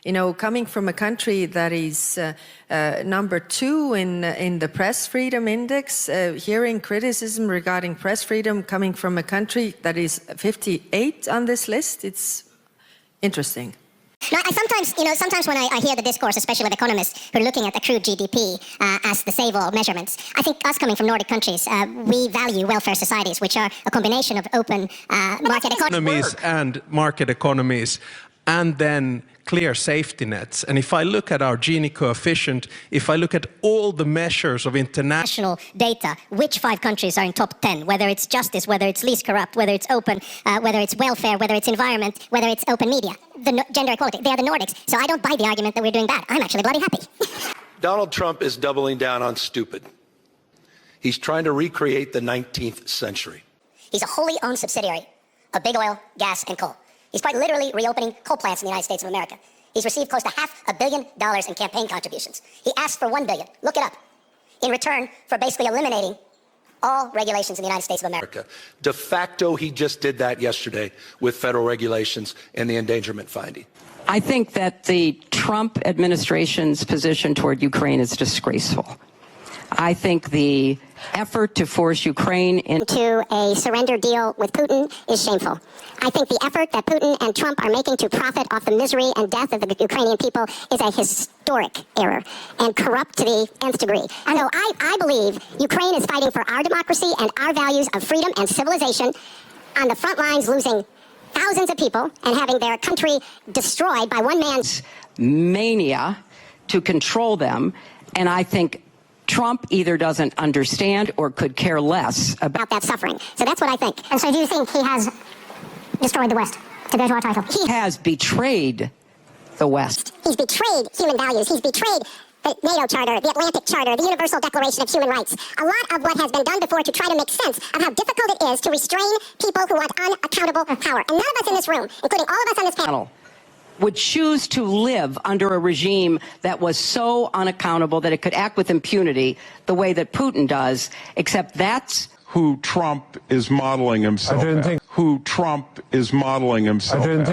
You know, coming from a country that is number 2 in the press freedom index, hearing criticism regarding press freedom coming from a country that is 58 on this list, it's interesting. No, sometimes when I hear the discourse, especially with economists who are looking at accrued GDP as the save-all measurements, I think us coming from Nordic countries, we value welfare societies, which are a combination of open market economies and market economies, and then clear safety nets. And if I look at our Gini coefficient, if I look at all the measures of international data, which 5 countries are in top 10, whether it's justice, whether it's least corrupt, whether it's open, whether it's welfare, whether it's environment, whether it's open media, gender equality, they are the Nordics. So I don't buy the argument that we're doing bad. I'm actually bloody happy. Donald Trump is doubling down on stupid. He's trying to recreate the 19th century. He's a wholly owned subsidiary of big oil, gas, and coal. He's quite literally reopening coal plants in the United States of America. He's received close to $500 million in campaign contributions. He asked for $1 billion, look it up, in return for basically eliminating all regulations in the United States of America. De facto, he just did that yesterday with federal regulations and the endangerment finding. I think that the Trump administration's position toward Ukraine is disgraceful. I think the effort to force Ukraine into a surrender deal with Putin is shameful. I think the effort that Putin and Trump are making to profit off the misery and death of the Ukrainian people is a historic error and corrupt to the nth degree. And so I believe Ukraine is fighting for our democracy and our values of freedom and civilization on the front lines, losing thousands of people and having their country destroyed by one man's mania to control them. And I think Trump either doesn't understand or could care less about that suffering. So that's what I think. And so do you think he has destroyed the West to go to our title? He has betrayed the West. He's betrayed human values. He's betrayed the NATO Charter, the Atlantic Charter, the Universal Declaration of Human Rights. A lot of what has been done before to try to make sense of how difficult it is to restrain people who want unaccountable power. And none of us in this room, including all of us on this panel, would choose to live under a regime that was so unaccountable that it could act with impunity the way that Putin does, except that's who Trump is modeling himself after. Who Trump is modeling himself after.